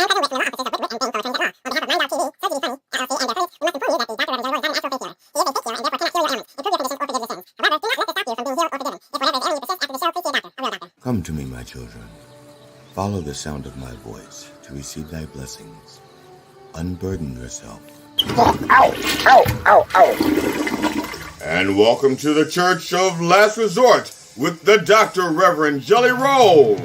Come to me, my children. Follow the sound of my voice to receive thy blessings. Unburden yourself. Ow, ow, ow, ow. And welcome to the Church of Last Resort with the Dr. Reverend Jelly Roll.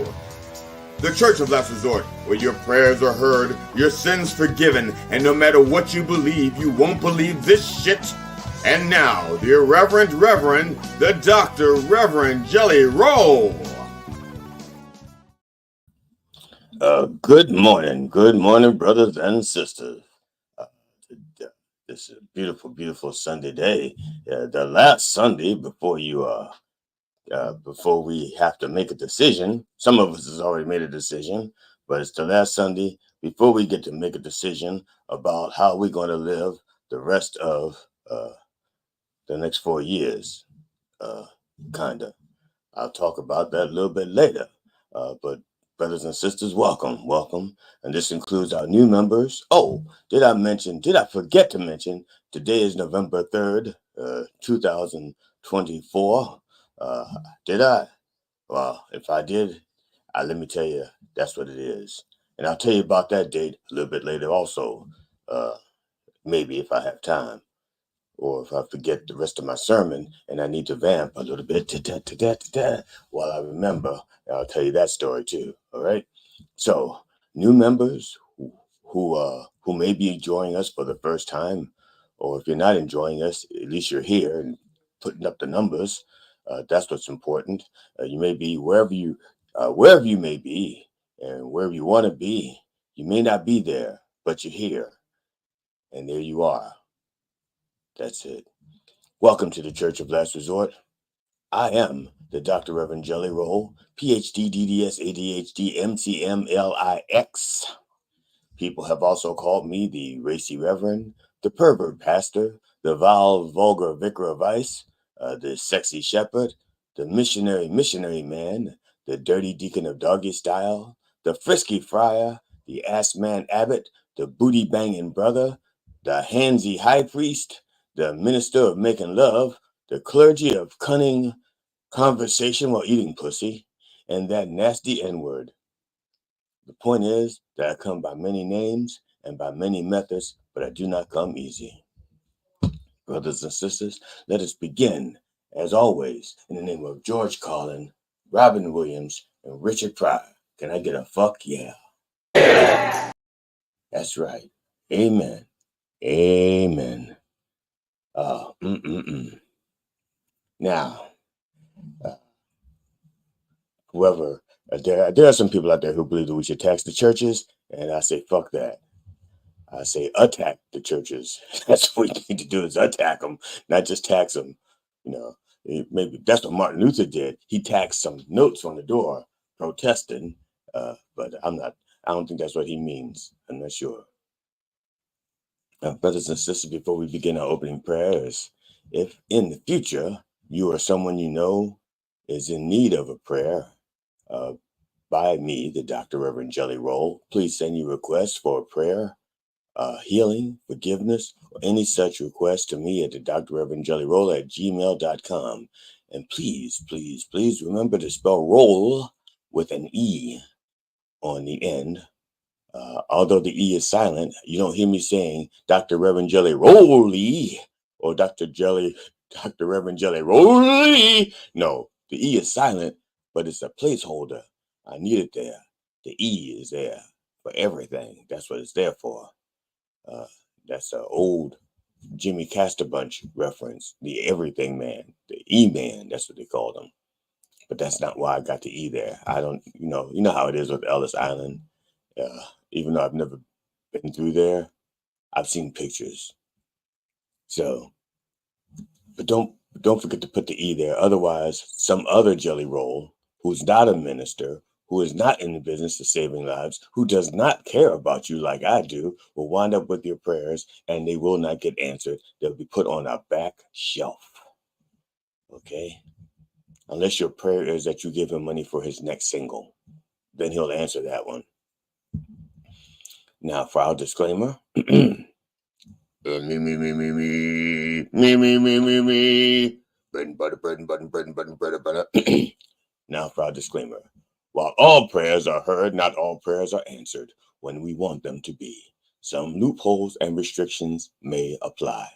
The Church of Last Resort, where your prayers are heard, your sins forgiven, and no matter what you believe, you won't believe this shit. And now, the Irreverent Reverend, the Dr. Reverend Jelly Roll. Good morning, brothers and sisters. This is a beautiful, beautiful Sunday day. The last Sunday before we have to make a decision. Some of us has already made a decision, but it's the last Sunday before we get to make a decision about how we're going to live the rest of the next 4 years. Kinda. I'll talk about that a little bit later. But brothers and sisters, welcome. And this includes our new members. Oh, did I forget to mention, today is November 3rd, 2024. Did I? Well, if I did, let me tell you, that's what it is. And I'll tell you about that date a little bit later also, maybe if I have time. Or if I forget the rest of my sermon and I need to vamp a little bit while I remember, I'll tell you that story too. All right. So new members who may be enjoying us for the first time, or if you're not enjoying us, at least you're here and putting up the numbers. That's what's important. You may be wherever you may be and wherever you want to be. You may not be there, but you're here, and there you are. That's it. Welcome to the Church of Last Resort. I am the Dr. Reverend Jelly Roll, PhD, DDS, ADHD, MCMLIX. People have also called me the Racy Reverend, the Pervert Pastor, the Vile Vulgar Vicar of Vice, the Sexy Shepherd, the Missionary Man, the Dirty Deacon of Doggy Style, the Frisky Friar, the Ass Man Abbot, the Booty Banging Brother, the Handsy High Priest, the Minister of Making Love, the Clergy of Cunning Conversation while Eating Pussy, and that nasty N-word. The point is that I come by many names and by many methods, but I do not come easy. Brothers and sisters, let us begin, as always, in the name of George Carlin, Robin Williams, and Richard Pryor. Can I get a fuck yeah? That's right. Amen. Amen. Now, whoever, there are some people out there who believe that we should tax the churches, and I say fuck that. I say attack the churches. That's what we need to do, is attack them, not just tax them. You know, maybe that's what Martin Luther did. He taxed some notes on the door protesting, but I don't think that's what he means. I'm not sure. Brothers and sisters, before we begin our opening prayers, if in the future you or someone you know is in need of a prayer by me, the Dr. Reverend Jelly Roll, please send your requests for a prayer, healing, forgiveness, or any such request to me at the Dr. Reverend Jelly Roll at gmail.com. And please remember to spell roll with an E on the end. Although the E is silent, you don't hear me saying Dr. Reverend Jelly Rolly or Dr. Reverend Jelly Rolly. No, the E is silent, but it's a placeholder. I need it there. The E is there for everything. That's what it's there for. That's an old Jimmy Casterbunch reference. The Everything Man, the E-Man. That's what they called him. But that's not why I got the E there. I don't, you know how it is with Ellis Island. Even though I've never been through there, I've seen pictures. So, but don't forget to put the E there. Otherwise, some other Jelly Roll who's not a minister, who is not in the business of saving lives, who does not care about you like I do, will wind up with your prayers and they will not get answered. They'll be put on a back shelf. Okay? Unless your prayer is that you give him money for his next single, then he'll answer that one. Now, for our disclaimer. Me. Bread and butter, bread and butter, bread and butter, bread and butter. Now, for our disclaimer. While all prayers are heard, not all prayers are answered when we want them to be. Some loopholes and restrictions may apply.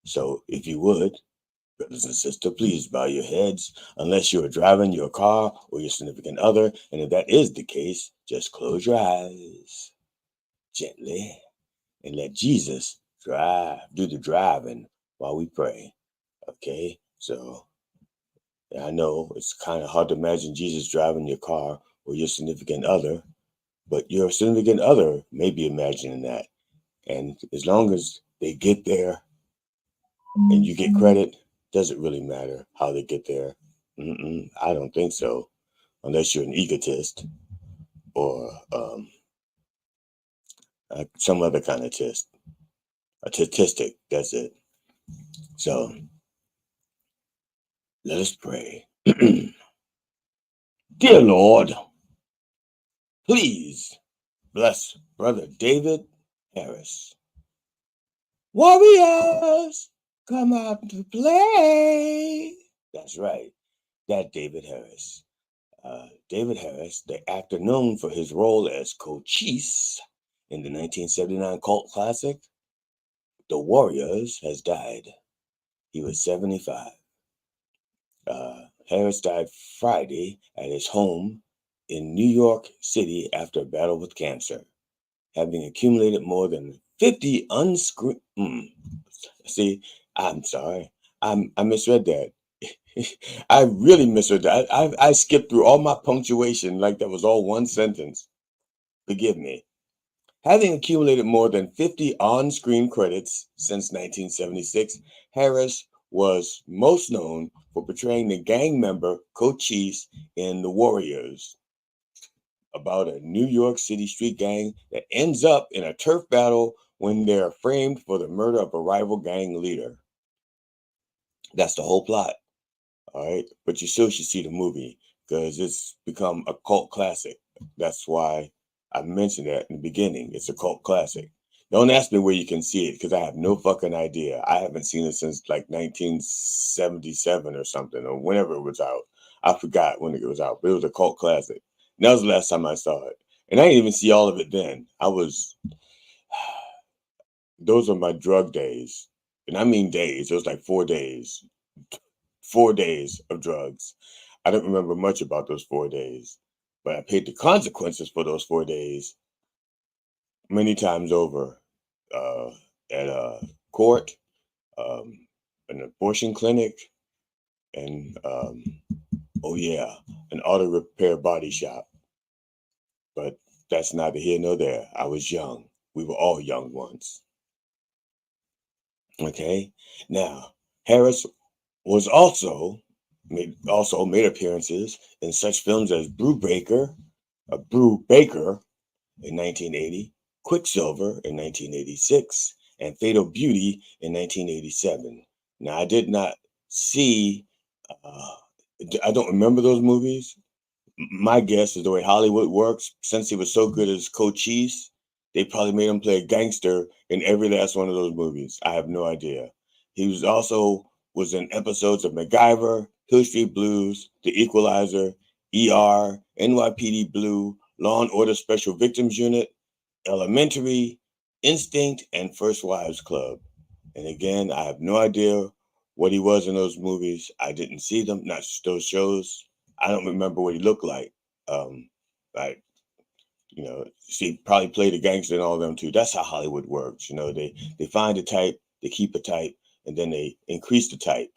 So, if you would, brothers and sisters, please bow your heads unless you are driving your car or your significant other. And if that is the case, just close your eyes gently and let Jesus do the driving while we pray. Okay? So I know it's kind of hard to imagine Jesus driving your car or your significant other, but your significant other may be imagining that. And as long as they get there and you get credit, doesn't really matter how they get there. I don't think so, unless you're an egotist or some other kind of test. A statistic, that's it. So let us pray. Dear Lord, please bless Brother David Harris. Warriors, come out to play. That's right, that David Harris. David Harris, the actor known for his role as Cochise in the 1979 cult classic, The Warriors, has died. He was 75. Harris died Friday at his home in New York City after a battle with cancer, having accumulated more than 50 unscreened. See, I'm sorry. I misread that. I really misread that. I skipped through all my punctuation like that was all one sentence. Forgive me. Having accumulated more than 50 on-screen credits since 1976, Harris was most known for portraying the gang member Cochise in The Warriors, about a New York City street gang that ends up in a turf battle when they're framed for the murder of a rival gang leader. That's the whole plot, all right? But you still should see the movie because it's become a cult classic. That's why I mentioned that in the beginning. It's a cult classic. Don't ask me where you can see it because I have no fucking idea. I haven't seen it since like 1977 or something, or whenever it was out. I forgot when it was out, but it was a cult classic. And that was the last time I saw it. And I didn't even see all of it then. Those are my drug days. And I mean days. It was like 4 days. 4 days of drugs. I don't remember much about those 4 days, but I paid the consequences for those 4 days many times over at a court, an abortion clinic, and an auto repair body shop. But that's neither here nor there. I was young. We were all young once. Okay. Now, Harris was also made appearances in such films as Brew Baker in 1980, Quicksilver in 1986, and Fatal Beauty in 1987. Now, I did not see, I don't remember those movies. My guess is the way Hollywood works, since he was so good as Cochise, they probably made him play a gangster in every last one of those movies. I have no idea. He was in episodes of MacGyver, Hill Street Blues, The Equalizer, ER, NYPD Blue, Law and Order Special Victims Unit, Elementary, Instinct, and First Wives Club. And again, I have no idea what he was in those movies. I didn't see them, not those shows. I don't remember what he looked like. She probably played a gangster and all of them too. That's how Hollywood works. They find a type, they keep a type, and then they increase the type,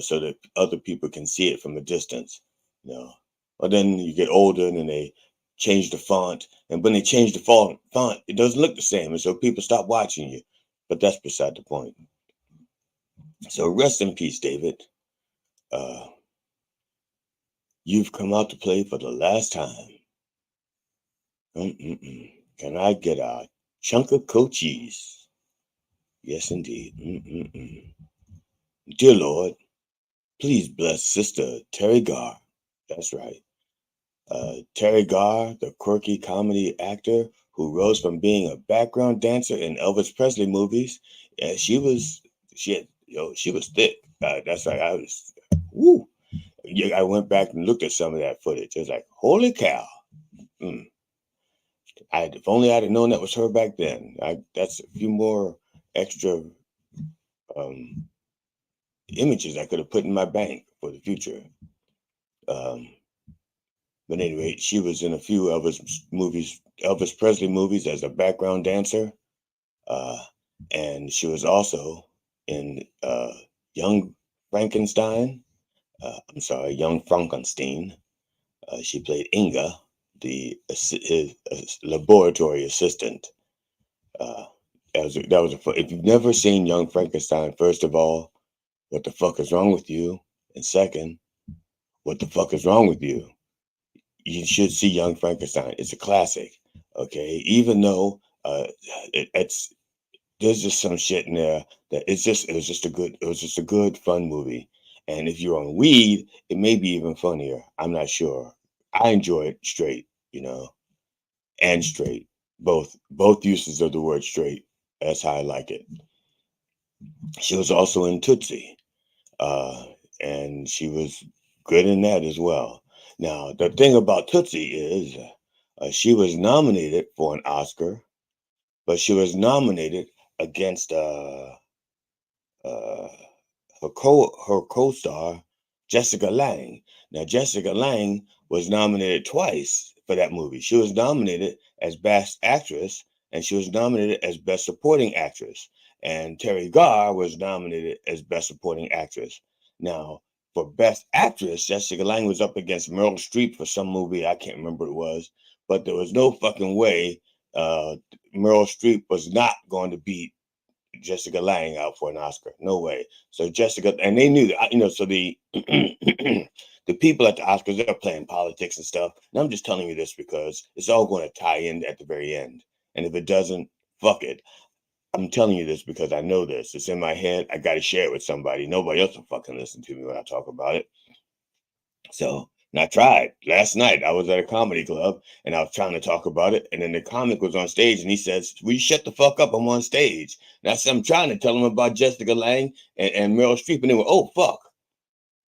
so that other people can see it from a distance. But then you get older and then they change the font. And when they change the font, it doesn't look the same. And so people stop watching you. But that's beside the point. So rest in peace, David. You've come out to play for the last time. Can I get a chunk of Cochise? Yes, indeed. Dear Lord, please bless Sister Terry Garr. That's right. Terry Garr, the quirky comedy actor who rose from being a background dancer in Elvis Presley movies. And she was thick. That's like woo. Yeah, I went back and looked at some of that footage. It was like, holy cow. If only I'd have known that was her back then. That's a few more extra images I could have put in my bank for the future. But anyway, she was in a few Elvis Presley movies as a background dancer. And she was also in Young Frankenstein. Young Frankenstein. She played Inga, his laboratory assistant. If you've never seen Young Frankenstein, first of all, what the fuck is wrong with you? And second, what the fuck is wrong with you? You should see Young Frankenstein. It's a classic. Okay, even though there's just some shit in there that it was just a good fun movie. And if you're on weed, it may be even funnier. I'm not sure. I enjoy it straight, and straight. Both uses of the word straight. That's how I like it. She was also in Tootsie, and she was good in that as well. Now, the thing about Tootsie is she was nominated for an Oscar, but she was nominated against her co-star Jessica Lange. Now, Jessica Lange was nominated twice for that movie. She was nominated as Best Actress, and she was nominated as Best Supporting Actress. And Terry Garr was nominated as Best Supporting Actress. Now, for Best Actress, Jessica Lange was up against Meryl Streep for some movie. I can't remember what it was, but there was no fucking way Meryl Streep was not going to beat Jessica Lange out for an Oscar. No way. So Jessica, and they knew that, so the the people at the Oscars, they're playing politics and stuff. And I'm just telling you this because it's all going to tie in at the very end. And if it doesn't, fuck it. I'm telling you this because I know this. It's in my head. I got to share it with somebody. Nobody else will fucking listen to me when I talk about it. So, and I tried. Last night, I was at a comedy club and I was trying to talk about it. And then the comic was on stage and he says, will you shut the fuck up? I'm on stage. And I'm trying to tell him about Jessica Lange and Meryl Streep. And they went, oh, fuck.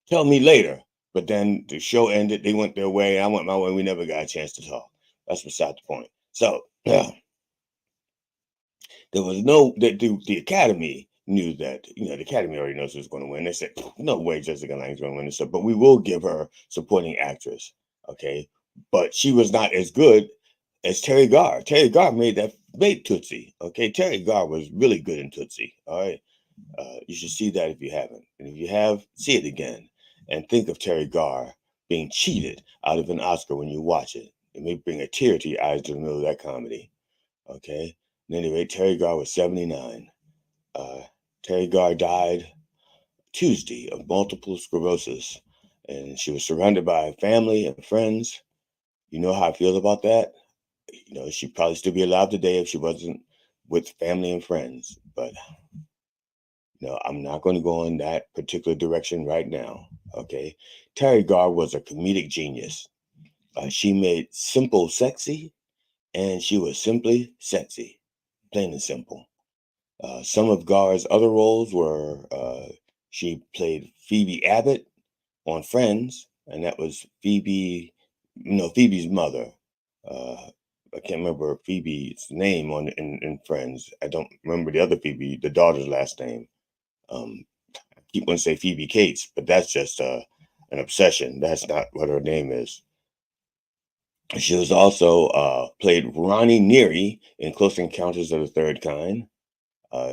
Tell me later. But then the show ended. They went their way. I went my way. We never got a chance to talk. That's beside the point. So, there was the Academy knew that, the Academy already knows who's going to win. They said, no way Jessica Lange's going to win this, but we will give her supporting actress. Okay. But she was not as good as Terry Garr. Terry Garr made Tootsie. Okay. Terry Garr was really good in Tootsie. All right. You should see that if you haven't. And if you have, see it again and think of Terry Garr being cheated out of an Oscar when you watch it. It may bring a tear to your eyes in the middle of that comedy. Okay. At any rate, Terry Garr was 79. Terry Garr died Tuesday of multiple sclerosis, and she was surrounded by family and friends. You know how I feel about that? She'd probably still be alive today if she wasn't with family and friends. But, I'm not going to go in that particular direction right now. Okay. Terry Garr was a comedic genius. She made simple sexy, and she was simply sexy. Plain and simple. Some of Garr's other roles were she played Phoebe Abbott on Friends, and that was Phoebe's mother. I can't remember Phoebe's name in Friends. I don't remember the other Phoebe, the daughter's last name. I keep wanting to say Phoebe Cates, but that's just an obsession. That's not what her name is. She was also played Ronnie Neary in Close Encounters of the Third Kind.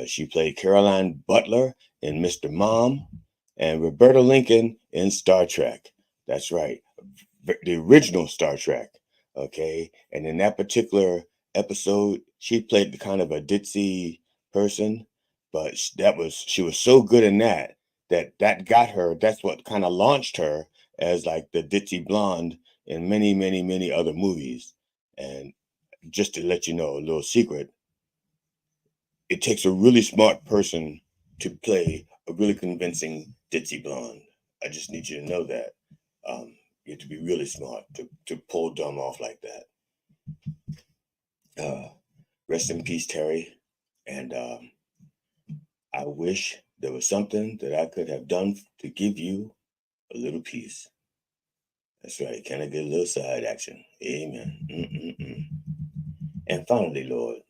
She played Caroline Butler in Mr. Mom and Roberta Lincoln in Star Trek. That's right. The original Star Trek. Okay. And in that particular episode, she played the kind of a ditzy person, but she was so good in that got her. That's what kind of launched her as like the ditzy blonde in many, many, many other movies. And just to let you know a little secret, it takes a really smart person to play a really convincing ditzy blonde. I just need you to know that. You have to be really smart to pull dumb off like that. Rest in peace, Terry. And I wish there was something that I could have done to give you a little peace. That's right. Can I get a little side action? Amen. Mm-mm-mm. And finally, Lord,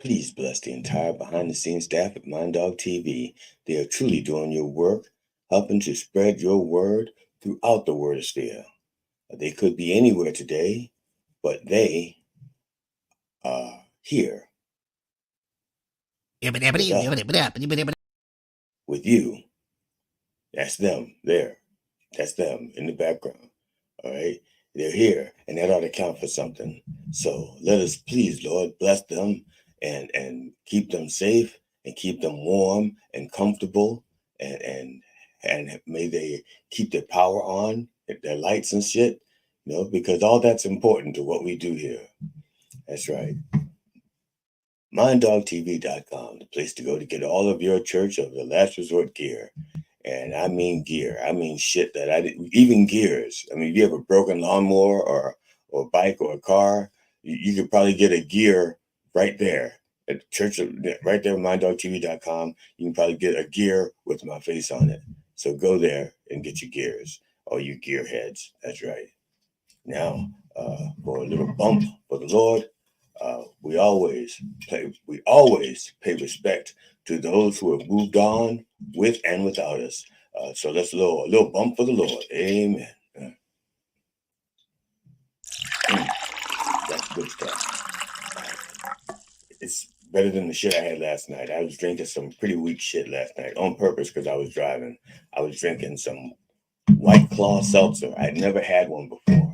please bless the entire behind-the-scenes staff at Mind Dog TV. They are truly doing your work, helping to spread your word throughout the wordosphere. They could be anywhere today, but they are here with you. That's them there. That's them in the background. All right. They're here, and that ought to count for something. So let us please, Lord, bless them and keep them safe and keep them warm and comfortable, and may they keep their power on, their lights and shit, because all that's important to what we do here. That's right. MindDogTV.com, the place to go to get all of your Church of the Last Resort gear. And I mean gear. I mean shit that I didn't, even gears. I mean, if you have a broken lawnmower or a bike or a car, you could probably get a gear right there at the church, right there at MindDogTV.com. You can probably get a gear with my face on it. So go there and get your gears, all you gearheads. That's right. Now, for a little bump for the Lord, we always pay respect to those who have moved on with and without us. So let's a little bump for the Lord. Amen. That's good stuff. It's better than the shit I had last night. I was drinking some pretty weak shit last night on purpose because I was driving. I was drinking some White Claw seltzer. I'd never had one before.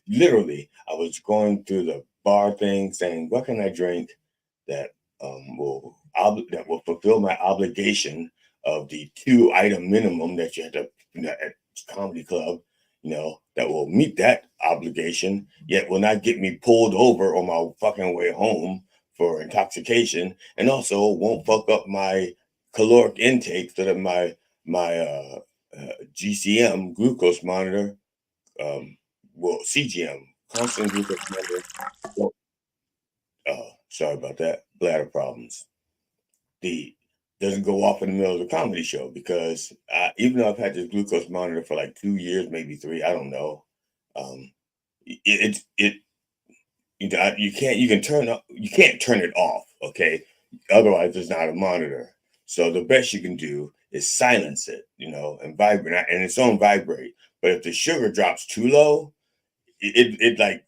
Literally, I was going through the bar thing saying, what can I drink that will fulfill my obligation of the 2-item minimum that you had to at comedy club, that will meet that obligation, yet will not get me pulled over on my fucking way home for intoxication, and also won't fuck up my caloric intake so that my GCM glucose monitor, CGM, constant glucose monitor. Sorry about that. Bladder problems. Doesn't go off in the middle of the comedy show because even though I've had this glucose monitor for like 2 years, maybe 3, I don't know. You can't turn it off. Okay. Otherwise it's not a monitor. So the best you can do is silence it, and vibrate, and its own vibrate. But if the sugar drops too low, it's like,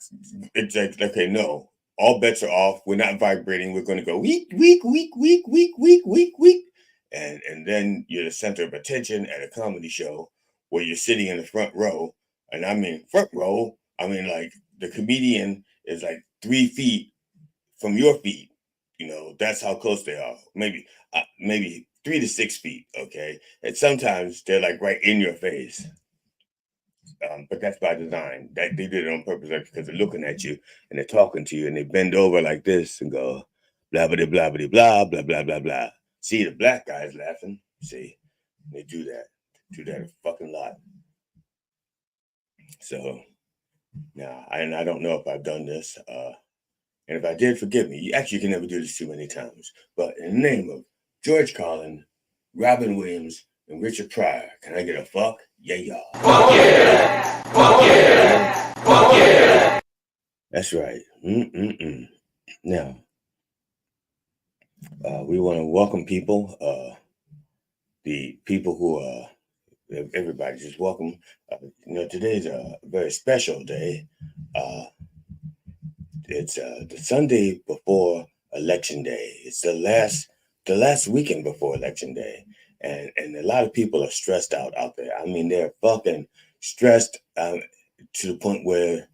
okay, no, all bets are off. We're not vibrating. We're going to go weak, weak, weak, weak, weak, weak, weak, weak. And then you're the center of attention at a comedy show where you're sitting in the front row. And I mean, front row, I mean, like the comedian is like 3 feet from your feet. That's how close they are. Maybe 3 to 6 feet. Okay. And sometimes they're like right in your face. But that's by design. That they did it on purpose, because they're looking at you and they're talking to you and they bend over like this and go blah blah blah blah blah blah blah blah blah. See, the black guys laughing. See, they do that a fucking lot. So now, I don't know if I've done this, and if I did, forgive me. You can never do this too many times. But in the name of George Carlin, Robin Williams, and Richard Pryor, can I get a fuck? Yeah, y'all. Fuck yeah! Fuck yeah! Fuck yeah! That's right. Now, we want to welcome people. The people who everybody just welcome. Today's a very special day. It's the Sunday before Election Day. It's the last weekend before Election Day. And a lot of people are stressed out there. I mean, they're fucking stressed to the point where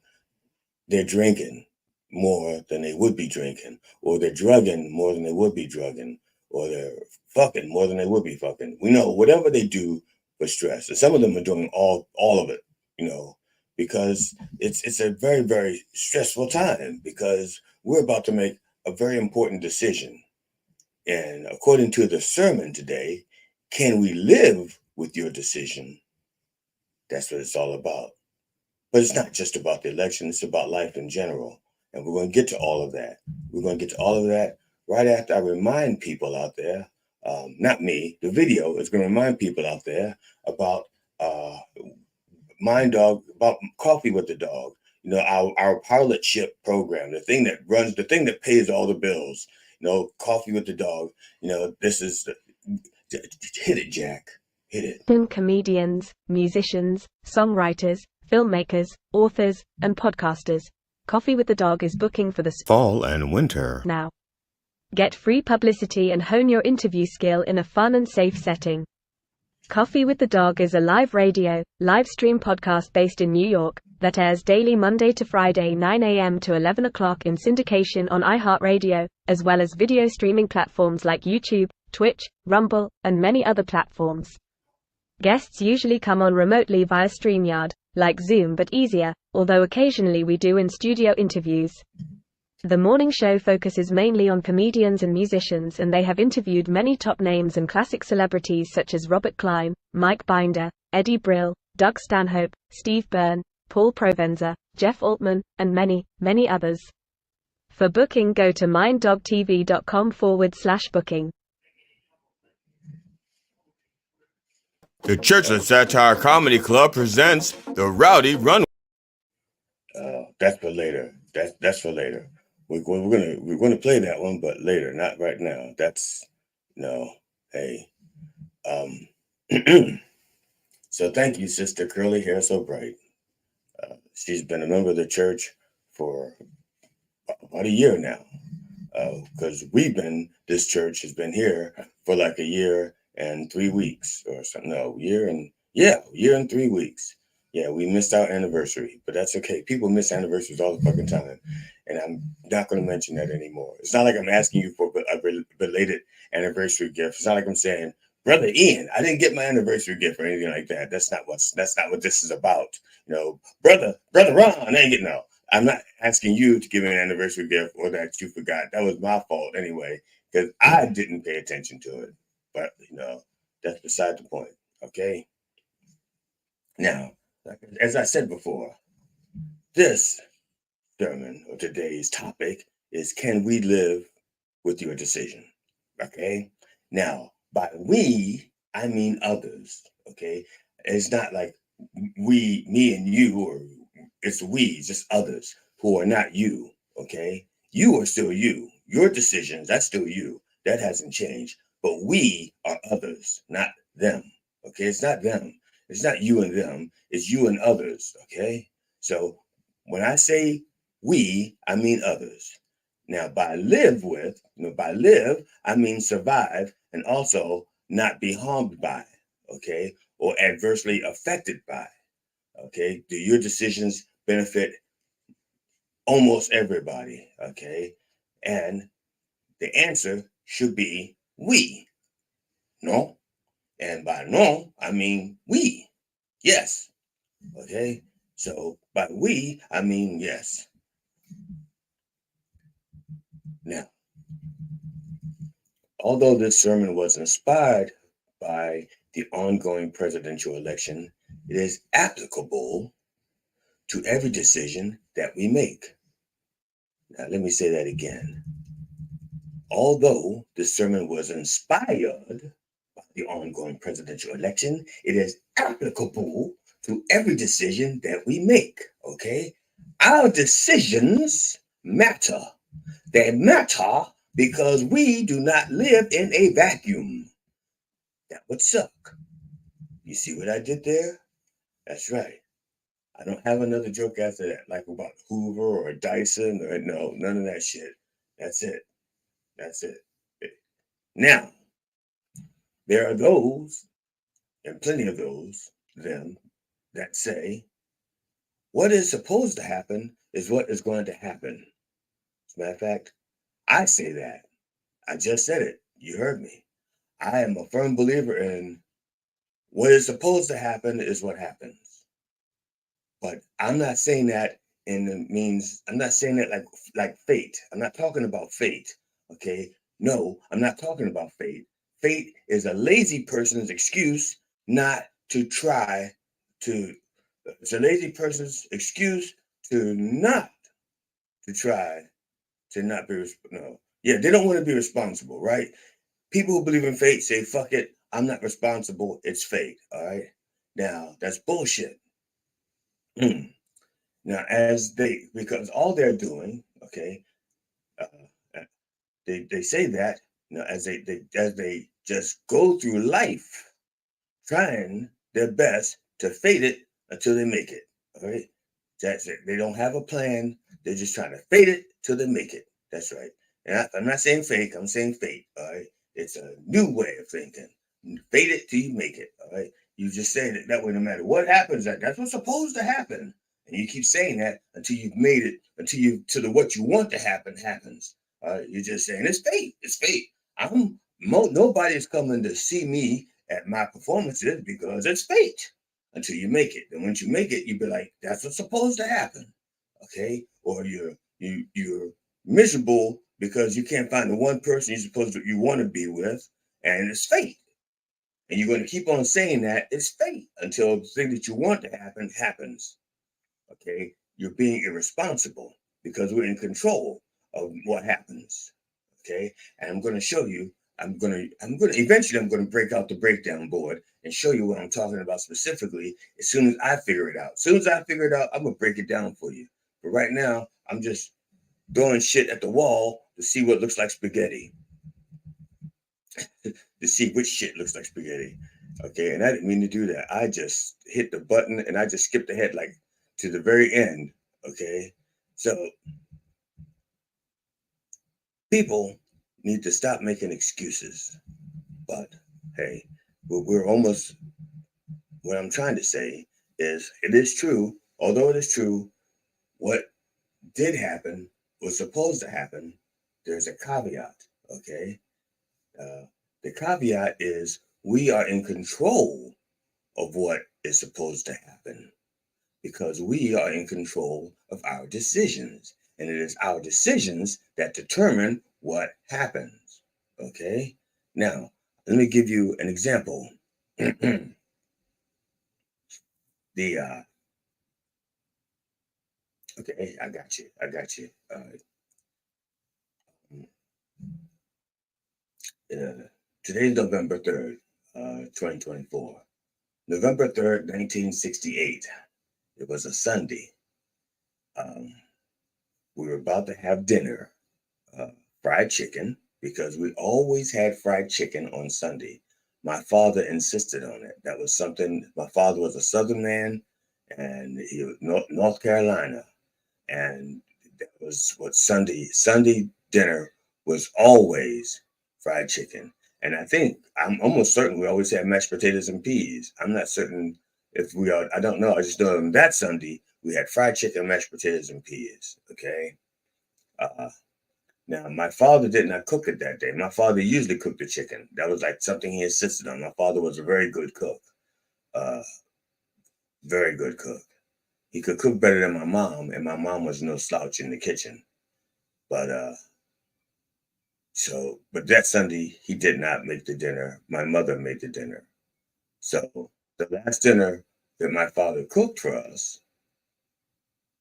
they're drinking more than they would be drinking, or they're drugging more than they would be drugging, or they're fucking more than they would be fucking. We know whatever they do for stress. And some of them are doing all of it, because it's a very, very stressful time, because we're about to make a very important decision. And according to the sermon today, can we live with your decision? That's what it's all about. But it's not just about the election, it's about life in general. And we're going to get to all of that. We're going to get to all of that right after I remind people out there, not me, the video is going to remind people out there about Mind Dog, about Coffee with the Dog. You know, our pilot ship program, the thing that pays all the bills. You know, Coffee with the Dog. You know, this is hit it, Jack. Hit it. Comedians, musicians, songwriters, filmmakers, authors, and podcasters. Coffee with the Dog is booking for the fall and winter. Now, get free publicity and hone your interview skill in a fun and safe setting. Coffee with the Dog is a live radio, live stream podcast based in New York that airs daily Monday to Friday 9 a.m. to 11 o'clock in syndication on iHeartRadio, as well as video streaming platforms like YouTube, Twitch, Rumble, and many other platforms. Guests usually come on remotely via StreamYard, like Zoom but easier, although occasionally we do in-studio interviews. The morning show focuses mainly on comedians and musicians, and they have interviewed many top names and classic celebrities such as Robert Klein, Mike Binder, Eddie Brill, Doug Stanhope, Steve Byrne, Paul Provenza, Jeff Altman, and many, many others. For booking, go to minddogtv.com/booking. The Church of Satire Comedy Club presents The Rowdy Runway. That's for later. That's for later. We're gonna play that one, but later, not right now. That's no. Hey, so thank you, Sister Curly Hair So Bright. She's been a member of the church for about a year now, because this church has been here for like a year and 3 weeks or something. No, year and 3 weeks. Yeah, we missed our anniversary, but that's okay. People miss anniversaries all the fucking time, and I'm not going to mention that anymore. It's not like I'm asking you for a belated anniversary gift. It's not like I'm saying, Brother Ian, I didn't get my anniversary gift or anything like that. That's not what this is about. You know, brother Ron, no. I'm not asking you to give me an anniversary gift or that you forgot. That was my fault anyway, because I didn't pay attention to it. But you know, that's beside the point. Okay. Now, as I said before, this sermon or today's topic is, can we live with your decision? Okay. Now, by we, I mean others. Okay. It's not like we, me and you, or it's we, just others who are not you. Okay. You are still you. Your decisions, that's still you. That hasn't changed. But we are others, not them. Okay. It's not them. It's not you and them. It's you and others. Okay. So when I say we, I mean others. Now, by live, I mean survive and also not be harmed by, okay, or adversely affected by, okay. Do your decisions benefit almost everybody, okay? And the answer should be we, no? And by no, I mean we, yes, okay? So by we, I mean yes. Now, although this sermon was inspired by the ongoing presidential election, it is applicable to every decision that we make. Now, let me say that again. Although this sermon was inspired by the ongoing presidential election, it is applicable to every decision that we make, okay? Our decisions matter. They matter because we do not live in a vacuum. That would suck. You see what I did there? That's right. I don't have another joke after that, like about Hoover or Dyson or no, none of that shit. That's it. That's it. Now, there are those, and plenty of those, them, that say, what is supposed to happen is what is going to happen. As a matter of fact, I say that. I just said it. You heard me. I am a firm believer in what is supposed to happen is what happens. But I'm not saying that I'm not saying that like fate. I'm not talking about fate. Okay. No, I'm not talking about fate. Fate is a lazy person's excuse not to try to It's a lazy person's excuse to try to not be no. Yeah, they don't want to be responsible, right? People who believe in fate say, fuck it, I'm not responsible, it's fate. All right. Now that's bullshit. Now, because all they're doing, okay, uh, they say that, as they just go through life trying their best to fade it until they make it. All right. That's it. They don't have a plan. They're just trying to fade it till they make it. That's right. And I'm not saying fake, I'm saying fate. All right. It's a new way of thinking. Fade it till you make it. All right. You just say it that way, no matter what happens, that's what's supposed to happen. And you keep saying that until you've made it, until what you want to happen happens. You're just saying it's fate. It's fate. Nobody's coming to see me at my performances because it's fate until you make it. And once you make it, you be like, that's what's supposed to happen. Okay? Or you're miserable because you can't find the one person you want to be with, and it's fate. And you're going to keep on saying that it's fate until the thing that you want to happen happens. Okay? You're being irresponsible because we're in control of what happens. Okay? And I'm going to show you. Eventually I'm going to break out the breakdown board and show you what I'm talking about specifically as soon as I figure it out. As soon as I figure it out, I'm going to break it down for you. But right now, I'm just throwing shit at the wall to see what looks like spaghetti. To see which shit looks like spaghetti. Okay, and I didn't mean to do that. I just hit the button and I just skipped ahead like to the very end. Okay, so people need to stop making excuses. But hey, what I'm trying to say is it is true, although it is true, what did happen was supposed to happen. There's a caveat, okay? The caveat is we are in control of what is supposed to happen because we are in control of our decisions. And it is our decisions that determine what happens. Okay? Now, let me give you an example. Okay, I got you. Today's November 3rd, 2024. November 3rd, 1968. It was a Sunday. We were about to have dinner, fried chicken, because we always had fried chicken on Sunday. My father insisted on it. That was something, my father was a Southern man, and he was North Carolina. And that was what Sunday dinner was always fried chicken. And I'm almost certain we always had mashed potatoes and peas. I'm not certain if we are, I don't know. I just know on that Sunday, we had fried chicken, mashed potatoes, and peas. Okay. Now, my father did not cook it that day. My father usually cooked the chicken. That was like something he insisted on. My father was a very good cook. Very good cook. He could cook better than my mom, and my mom was no slouch in the kitchen. But that Sunday, he did not make the dinner. My mother made the dinner. So the last dinner that my father cooked for us,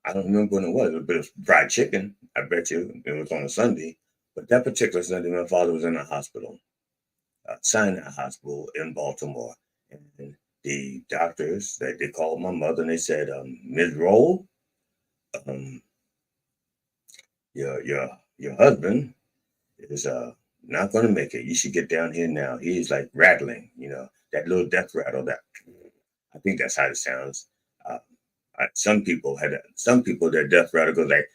I don't remember when it was. It was a bit of fried chicken. I bet you it was on a Sunday. But that particular Sunday, my father was in a hospital, Sinai Hospital in Baltimore. And the doctors, they called my mother and they said, Ms. Roll, your husband is not going to make it. You should get down here now. He's like rattling, that little death rattle. That I think that's how it sounds. Some people their death rattle goes like,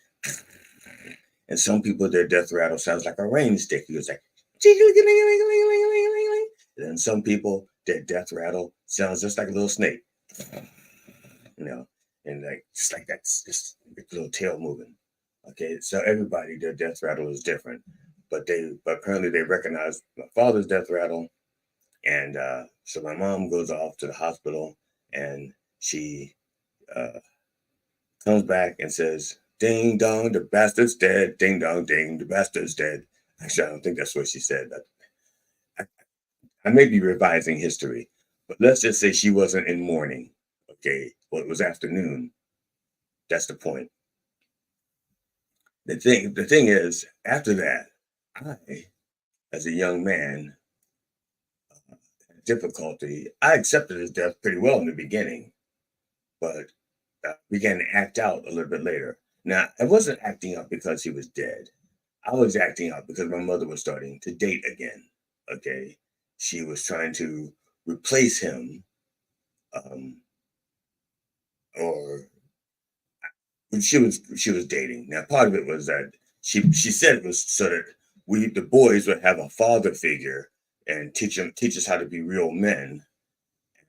and some people their death rattle sounds like a rain stick. It goes like, and then some people their death rattle sounds just like a little snake, and like just like that's just a little tail moving. Okay, so everybody their death rattle is different, but apparently they recognize my father's death rattle, and so my mom goes off to the hospital, and she comes back and says, "Ding dong, the bastard's dead. Ding dong, ding, the bastard's dead." Actually, I don't think that's what she said. I may be revising history, but let's just say she wasn't in mourning, okay, Well, it was afternoon. That's the point. The thing is, after that, I, as a young man, had difficulty. I accepted his death pretty well in the beginning, but began to act out a little bit later. Now, I wasn't acting up because he was dead. I was acting up because my mother was starting to date again. Okay, she was trying to replace him, or she was dating. Now, part of it was that she said it was so that the boys would have a father figure and teach us how to be real men,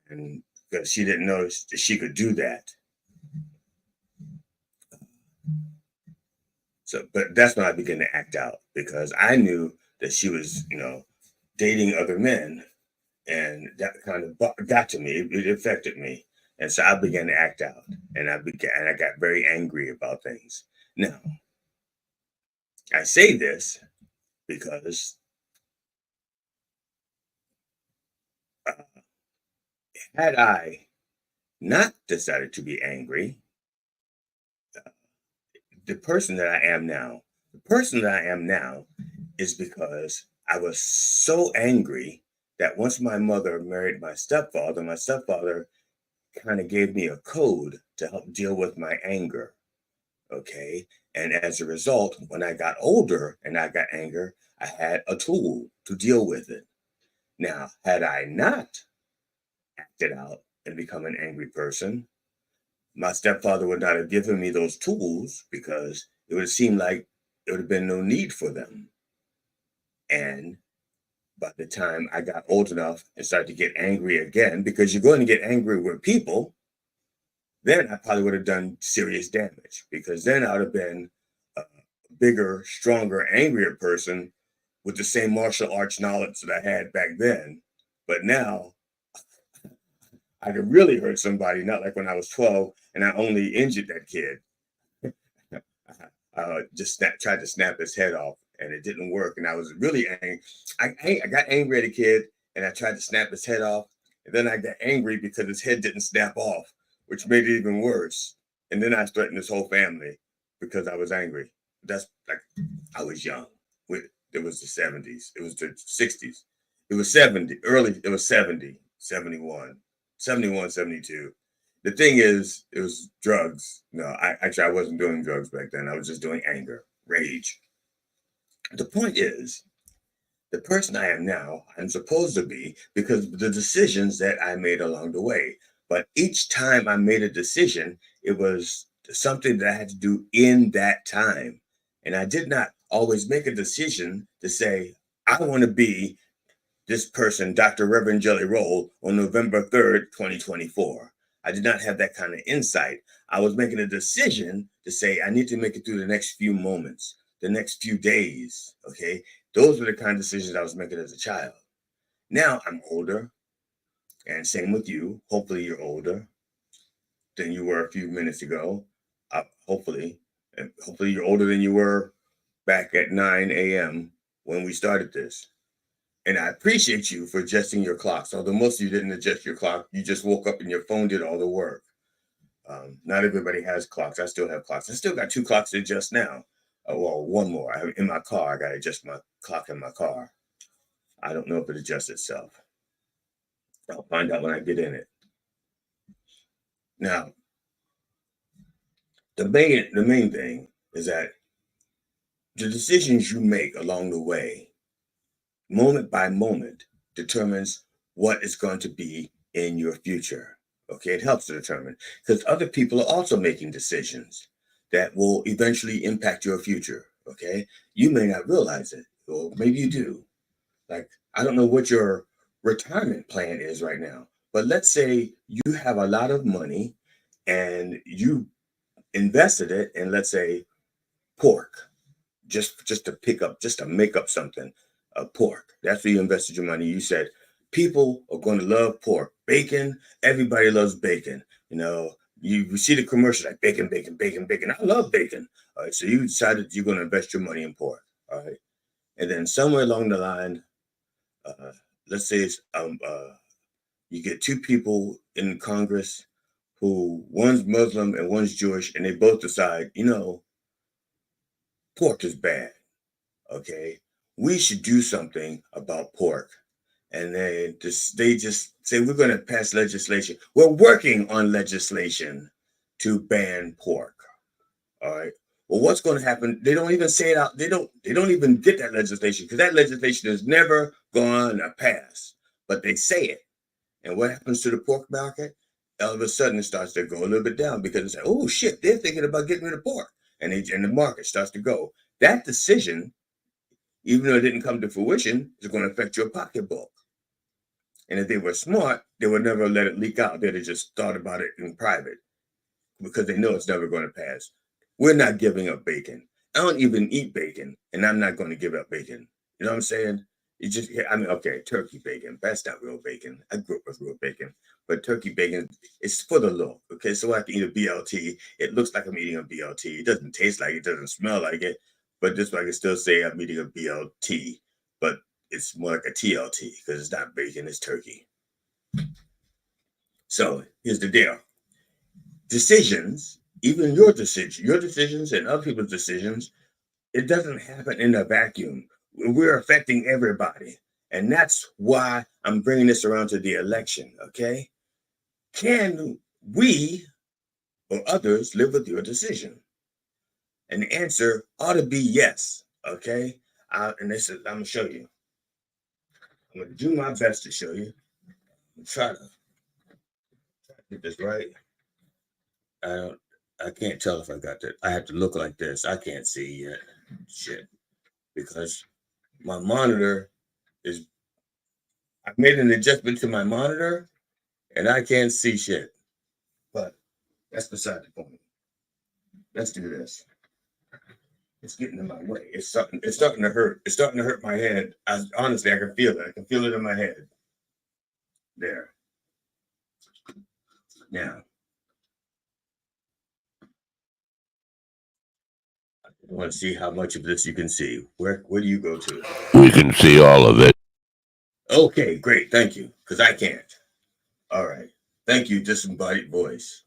and because she didn't know that she could do that. So, but that's when I began to act out, because I knew that she was, dating other men, and that kind of got to me. It affected me, and so I began to act out, and I got very angry about things. Now, I say this because had I not decided to be angry, the person that I am now is because I was so angry that once my mother married my stepfather kind of gave me a code to help deal with my anger. Okay. And as a result, when I got older and I got anger, I had a tool to deal with it. Now, had I not acted out and become an angry person, my stepfather would not have given me those tools, because it would have seemed like there would have been no need for them. And by the time I got old enough and started to get angry again, because you're going to get angry with people, then I probably would have done serious damage, because then I would have been a bigger, stronger, angrier person with the same martial arts knowledge that I had back then. But now I could really hurt somebody, not like when I was 12 and I only injured that kid. I tried to snap his head off, and it didn't work. And I was really angry. I got angry at a kid, and I tried to snap his head off. And then I got angry because his head didn't snap off, which made it even worse. And then I threatened his whole family because I was angry. That's like, I was young. It was the 70s. It was the 60s. It was 70, early, it was 70, 71, 71, 72. The thing is, it was drugs. No, I wasn't doing drugs back then. I was just doing anger, rage. The point is, the person I am now, I'm supposed to be because of the decisions that I made along the way. But each time I made a decision, it was something that I had to do in that time. And I did not always make a decision to say, I want to be this person, Dr. Reverend Jelly Roll, on November 3rd, 2024. I did not have that kind of insight. I was making a decision to say, I need to make it through the next few moments, the next few days, okay? Those were the kind of decisions I was making as a child. Now I'm older, and same with you. Hopefully you're older than you were a few minutes ago. Hopefully you're older than you were back at 9 a.m. when we started this. And I appreciate you for adjusting your clocks. Although most of you didn't adjust your clock, you just woke up and your phone did all the work. Not everybody has clocks. I still have clocks. I still got 2 clocks to adjust now. Well, one more. In my car, I got to adjust my clock in my car. I don't know if it adjusts itself. I'll find out when I get in it. Now, the main thing is that the decisions you make along the way, moment by moment, determines what is going to be in your future. Okay, it helps to determine, because other people are also making decisions that will eventually impact your future. Okay, you may not realize it, or maybe you do. Like, I don't know what your retirement plan is right now, but let's say you have a lot of money and you invested it in, let's say, pork, just to make up something, pork. That's where you invested your money. You said people are going to love pork, bacon. Everybody loves bacon. You see the commercials like bacon, bacon, bacon, bacon. I love bacon. All right, so you decided you're going to invest your money in pork. All right, and then somewhere along the line, let's say you get 2 people in Congress who one's Muslim and one's Jewish, and they both decide, pork is bad. Okay, we should do something about pork. And then they just say, we're going to pass legislation. We're working on legislation to ban pork. All right. Well, what's going to happen? They don't even say it out. They don't even get that legislation, because that legislation is never going to pass. But they say it. And what happens to the pork market? All of a sudden, it starts to go a little bit down, because it's like, oh shit, they're thinking about getting rid of pork, and the market starts to go. That decision, even though it didn't come to fruition, is going to affect your pocketbook. And if they were smart, they would never let it leak out. They'd have just thought about it in private, because they know it's never going to pass. We're not giving up bacon. I don't even eat bacon, and I'm not going to give up bacon. You know what I'm saying? Okay, turkey bacon. That's not real bacon. I grew up with real bacon. But turkey bacon is for the look. Okay, so I can eat a BLT. It looks like I'm eating a BLT. It doesn't taste like it. Doesn't smell like it. But this way I can still say I'm eating a BLT. But it's more like a TLT, because it's not bacon, it's turkey. So here's the deal. Decisions, even your decisions and other people's decisions, it doesn't happen in a vacuum. We're affecting everybody. And that's why I'm bringing this around to the election, okay? Can we or others live with your decision? And the answer ought to be yes, okay? I'm going to show you. I'm going to do my best to show you. I'm try to get this right. I can't tell if I got that. I have to look like this. I can't see yet. Shit. Because my monitor I made an adjustment to my monitor, and I can't see shit. But that's beside the point. Let's do this. It's getting in my way. It's starting to hurt. It's starting to hurt my head. Honestly, I can feel it. I can feel it in my head. There. Now, I want to see how much of this you can see. Where do you go to? We can see all of it. Okay, great. Thank you. Because I can't. All right. Thank you, disembodied voice.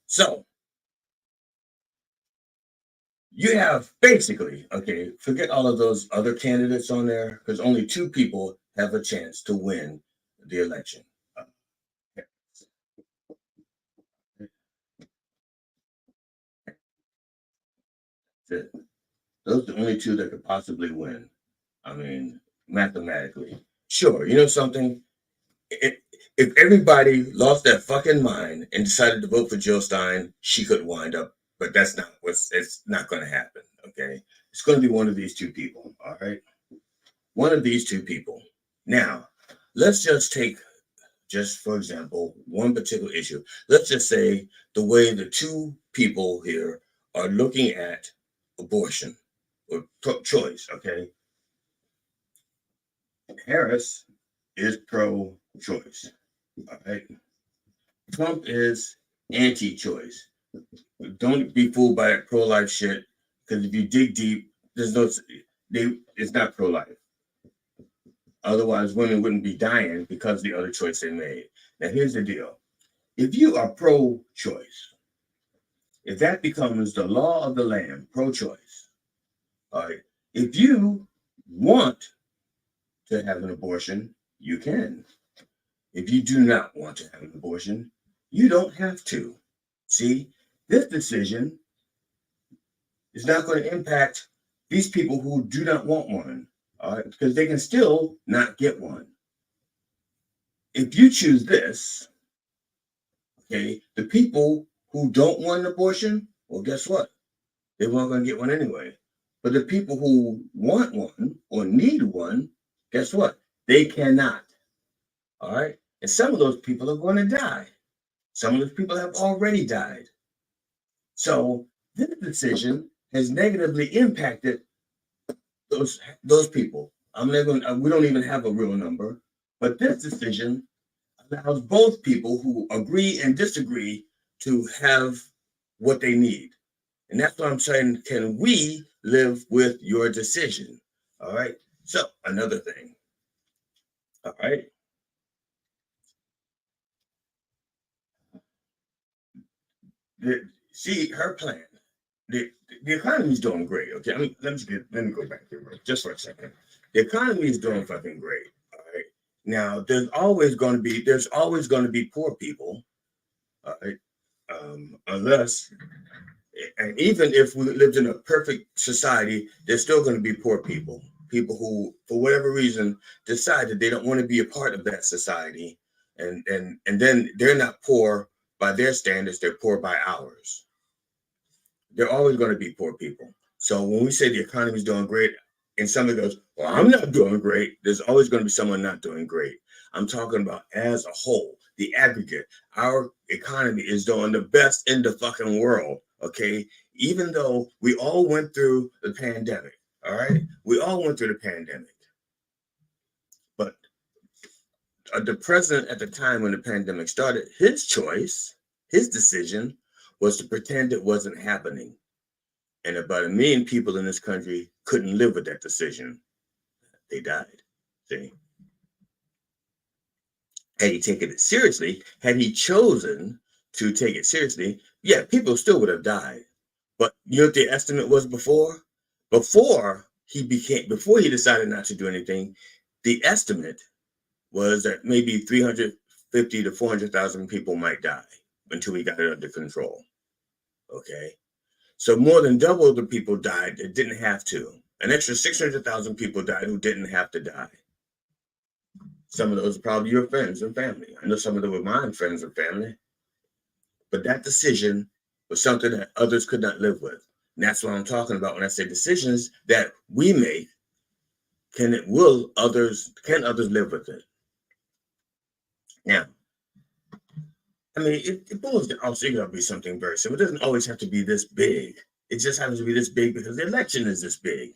So, you have basically, okay, forget all of those other candidates on there, because only 2 people have a chance to win the election. Those are the only 2 that could possibly win. I mean, mathematically. Sure, you know something? If everybody lost their fucking mind and decided to vote for Jill Stein, she could wind up, but it's not going to happen, okay? It's going to be one of these 2 people, all right? One of these 2 people. Now, let's just take, for example, one particular issue. Let's just say the way the 2 people here are looking at abortion or choice, okay? Harris is pro-choice, all right? Trump is anti-choice. Don't be fooled by that pro-life shit, because if you dig deep, it's not pro-life. Otherwise, women wouldn't be dying because of the other choice they made. Now, here's the deal. If you are pro-choice, if that becomes the law of the land, pro-choice, all right, if you want to have an abortion, you can. If you do not want to have an abortion, you don't have to. See, this decision is not going to impact these people who do not want one, all right, because they can still not get one. If you choose this, okay, the people who don't want an abortion, well, guess what? They weren't going to get one anyway. But the people who want one or need one, guess what? They cannot. All right? And some of those people are going to die. Some of those people have already died. So this decision has negatively impacted those people. We don't even have a real number, but this decision allows both people who agree and disagree to have what they need. And that's what I'm saying. Can we live with your decision? All right. So another thing. All right. see her plan. The economy is doing great. Okay, let me go back here just for a second. The economy is doing fucking great. All right. Now there's always going to be poor people. All right. Unless, and even if we lived in a perfect society, there's still going to be poor people. People who, for whatever reason, decide that they don't want to be a part of that society, and then they're not poor by their standards; they're poor by ours. They're always going to be poor people. So when we say the economy is doing great, and somebody goes, "Well, I'm not doing great," there's always going to be someone not doing great. I'm talking about as a whole, the aggregate. Our economy is doing the best in the fucking world. Okay, even though we all went through the pandemic. All right, we all went through the pandemic, but the president at the time when the pandemic started, his choice, his decision was to pretend it wasn't happening. And about 1 million people in this country couldn't live with that decision. They died. See? Had he taken it seriously, had he chosen to take it seriously, yeah, people still would have died. But you know what the estimate was before? Before he decided not to do anything, the estimate was that maybe 350 to 400,000 people might die until we got it under control. Okay, so more than double the people died that didn't have to. An extra 600,000 people died who didn't have to die. Some of those are probably your friends and family. I know some of them were my friends and family. But that decision was something that others could not live with. And that's what I'm talking about when I say decisions that we make. Can others live with it? Now, I mean, it boils down. Also, it gotta be something very simple. It doesn't always have to be this big. It just happens to be this big because the election is this big.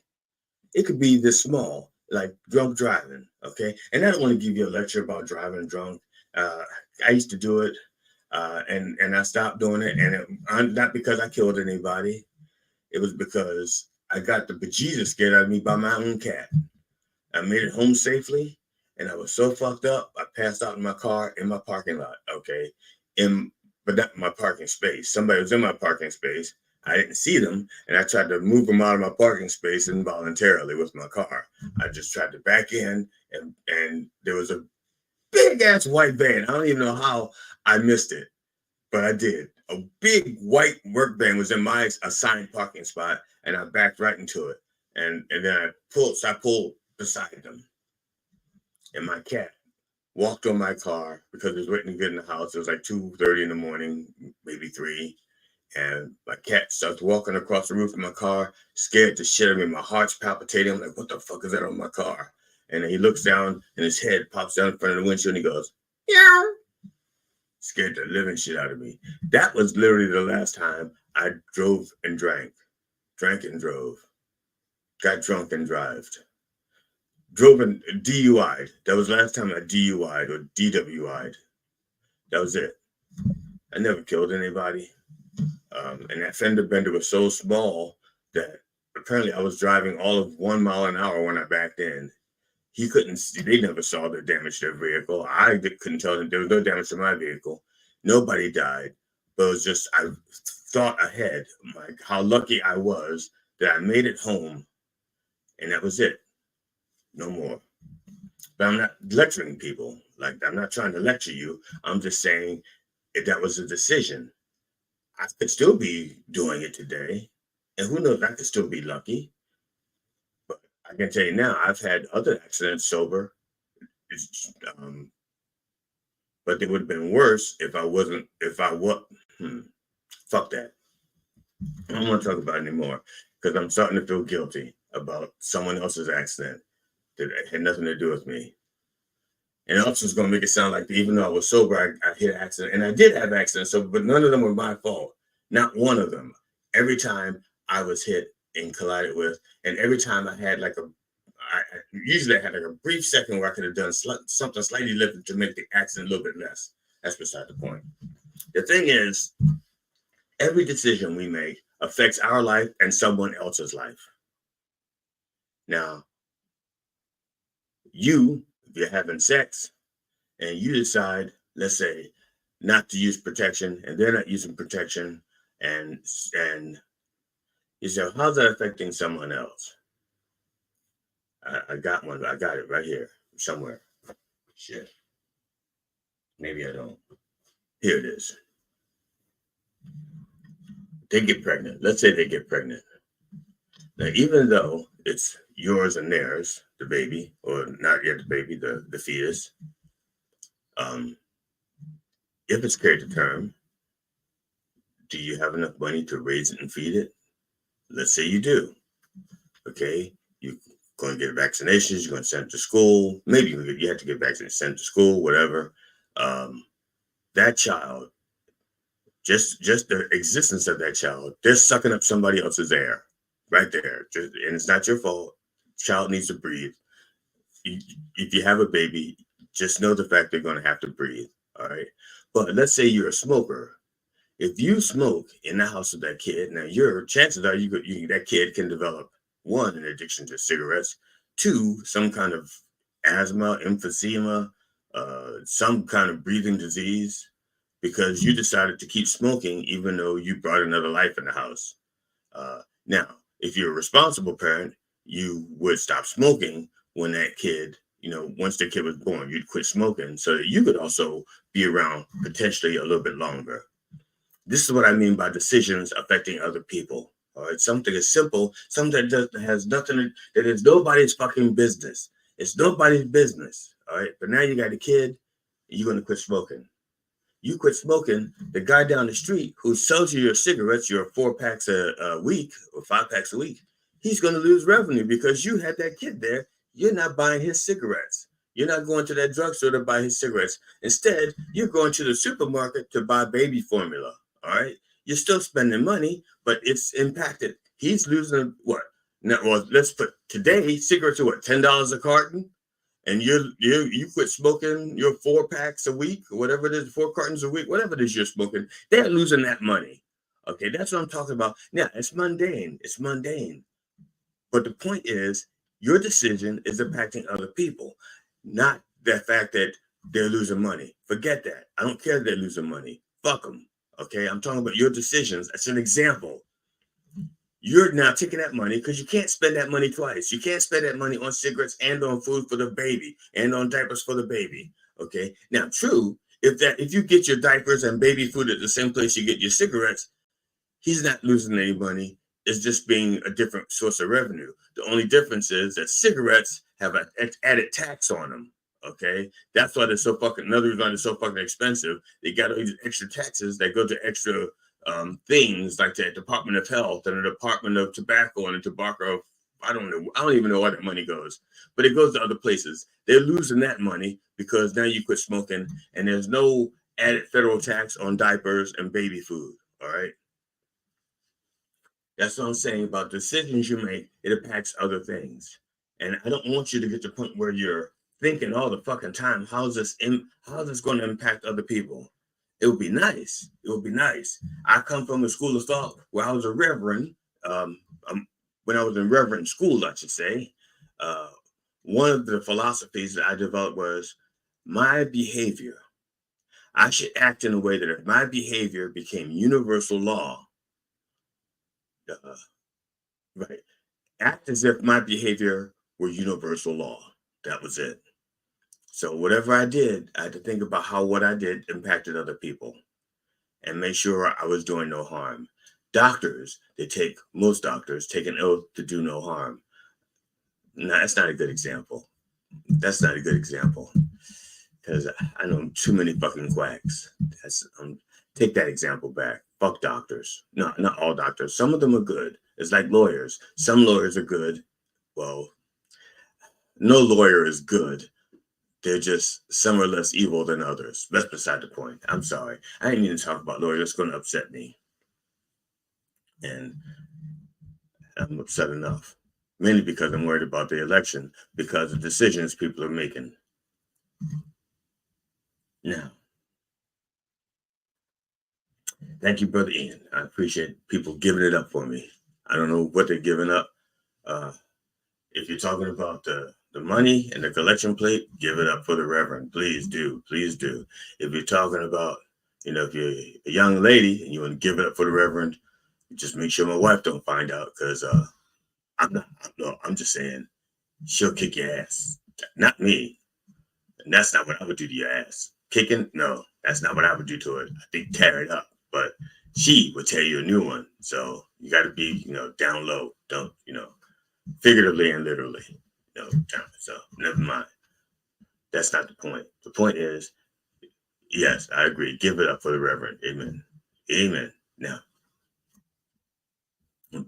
It could be this small, like drunk driving. Okay, and I don't want to give you a lecture about driving drunk. I used to do it, and I stopped doing it. And not because I killed anybody. It was because I got the bejesus scared out of me by my own cat. I made it home safely, and I was so fucked up, I passed out in my car in my parking lot. Okay. But not my parking space. Somebody was in my parking space. I didn't see them, and I tried to move them out of my parking space involuntarily with my car. I just tried to back in, and there was a big ass white van. I don't even know how I missed it, but I did. A big white work van was in my assigned parking spot, and I backed right into it. And then I pulled beside them, and my cat walked on my car because it was waiting to get in the house. It was like 2:30 in the morning, maybe 3. And my cat starts walking across the roof of my car, scared the shit out of me. My heart's palpitating. I'm like, what the fuck is that on my car? And then he looks down and his head pops down in front of the windshield and he goes, yeah. Scared the living shit out of me. That was literally the last time I drove and drank and drove, got drunk and drived. Drove and DUI'd. That was the last time I DUI'd or DWI'd. That was it. I never killed anybody. And that fender bender was so small that apparently I was driving all of 1 mile an hour when I backed in. He couldn't see, they never saw the damage to their vehicle. I couldn't tell them there was no damage to my vehicle. Nobody died. But it was just, I thought ahead, like how lucky I was that I made it home. And that was it. No more. But I'm not lecturing people. Like, I'm not trying to lecture you. I'm just saying if that was a decision, I could still be doing it today. And who knows, I could still be lucky. But I can tell you now, I've had other accidents sober. But they would have been worse if fuck that. I don't want to talk about it anymore because I'm starting to feel guilty about someone else's accident that had nothing to do with me. And also it's going to make it sound like even though I was sober, I hit an accident. And I did have accidents, but none of them were my fault. Not one of them. Every time I was hit and collided with, and every time I had usually I had like a brief second where I could have done something slightly different to make the accident a little bit less. That's beside the point. The thing is, every decision we make affects our life and someone else's life. Now, if you're having sex and you decide, let's say, not to use protection and they're not using protection, And you say, how's that affecting someone else? I got one. I got it right here somewhere. Shit. Maybe I don't. Here it is. They get pregnant. Let's say they get pregnant. Now, even though it's yours and theirs, the baby, or not yet the baby, the fetus, if it's carried to term, do you have enough money to raise it and feed it? Let's say you do. Okay, you're going to get vaccinations, you're going to send it to school. Maybe you have to get vaccinated, sent to school, whatever. That child, just the existence of that child, they're sucking up somebody else's air right there. And it's not your fault. Child needs to breathe. If you have a baby, just know the fact they're going to have to breathe. All right. But let's say you're a smoker. If you smoke in the house of that kid, now your chances are that kid can develop, one, an addiction to cigarettes, two, some kind of asthma, emphysema, some kind of breathing disease, because you decided to keep smoking even though you brought another life in the house. Now, if you're a responsible parent, you would stop smoking when that kid, once the kid was born, you'd quit smoking so that you could also be around potentially a little bit longer. This is what I mean by decisions affecting other people. All right, something is simple, something that has nothing, that is nobody's fucking business. It's nobody's business. All right, but now you got a kid, you're going to quit smoking. You quit smoking, the guy down the street who sells you your cigarettes, your 4 packs a week or 5 packs a week, he's going to lose revenue because you had that kid there. You're not buying his cigarettes. You're not going to that drugstore to buy his cigarettes. Instead, you're going to the supermarket to buy baby formula. All right. You're still spending money, but it's impacted. He's losing what? Now, well, let's put today, cigarettes are what, $10 a carton? And you quit smoking your 4 packs a week, or whatever it is, 4 cartons a week, whatever it is you're smoking, they're losing that money. Okay, that's what I'm talking about. Now, it's mundane. It's mundane. But the point is, your decision is impacting other people, not the fact that they're losing money. Forget that. I don't care if they're losing money. Fuck them. Okay, I'm talking about your decisions. That's an example. You're now taking that money because you can't spend that money twice. You can't spend that money on cigarettes and on food for the baby and on diapers for the baby. Okay. Now, true, if you get your diapers and baby food at the same place you get your cigarettes, he's not losing any money. It's just being a different source of revenue. The only difference is that cigarettes have an added tax on them. Okay, that's why they're so fucking. Another reason they're so fucking expensive. They got all these extra taxes that go to extra things like the Department of Health and the Department of Tobacco and the Tobacco. I don't know. I don't even know where that money goes, but it goes to other places. They're losing that money because now you quit smoking and there's no added federal tax on diapers and baby food. All right. That's what I'm saying about decisions you make. It impacts other things. And I don't want you to get to the point where you're thinking all the fucking time, how's this going to impact other people? It would be nice. It would be nice. I come from a school of thought where I was a reverend. When I was in reverend school, I should say, one of the philosophies that I developed was my behavior. I should act in a way that if my behavior became universal law, right, act as if my behavior were universal law. That was it. So whatever I did, I had to think about how what I did impacted other people and make sure I was doing no harm. Doctors, most doctors take an oath to do no harm. No, that's not a good example. That's not a good example because I know too many fucking quacks. Take that example back. Fuck doctors. No, not all doctors. Some of them are good. It's like lawyers. Some lawyers are good. Well, no lawyer is good. They're just some are less evil than others. That's beside the point. I'm sorry. I didn't mean to talk about lawyers. It's going to upset me. And I'm upset enough. Mainly because I'm worried about the election, because of decisions people are making. Now, thank you, Brother Ian. I appreciate people giving it up for me. I don't know what they're giving up. If you're talking about the money and the collection plate, give it up for the Reverend. Please do. Please do. If you're talking about, if you're a young lady and you want to give it up for the Reverend, just make sure my wife don't find out, because I'm just saying she'll kick your ass, not me. And that's not what I would do to your ass. Kicking, no, that's not what I would do to it. I think tear it up, but she would tear you a new one. So you got to be, down low. Don't, figuratively and literally, down. So never mind. That's not the point. The point is, yes, I agree. Give it up for the Reverend. Amen. Amen. Now,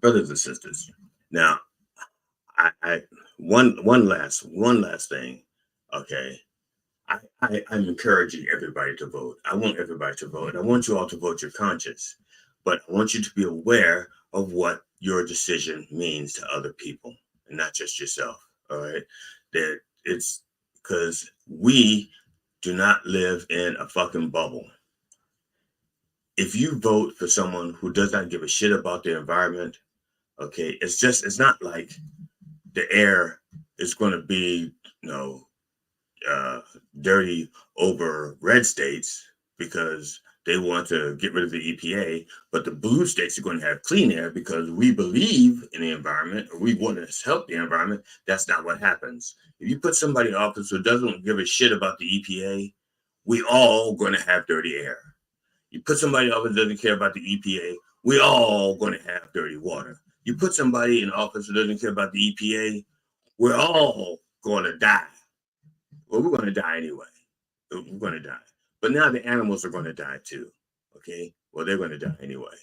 brothers and sisters. Now, I one last thing. Okay. I'm encouraging everybody to vote. I want everybody to vote. I want you all to vote your conscience, but I want you to be aware of what your decision means to other people and not just yourself. All right. That it's because we do not live in a fucking bubble. If you vote for someone who does not give a shit about the environment, okay, it's not like the air is going to be, dirty over red states because they want to get rid of the EPA, but the blue states are going to have clean air because we believe in the environment, or we want to help the environment. That's not what happens. If you put somebody in office who doesn't give a shit about the EPA, we all going to have dirty air. You put somebody in office who doesn't care about the EPA, we all going to have dirty water. You put somebody in office who doesn't care about the EPA, we're all going to die. Well, we're going to die anyway. We're going to die. But now the animals are going to die too. Okay? Well, they're going to die anyway.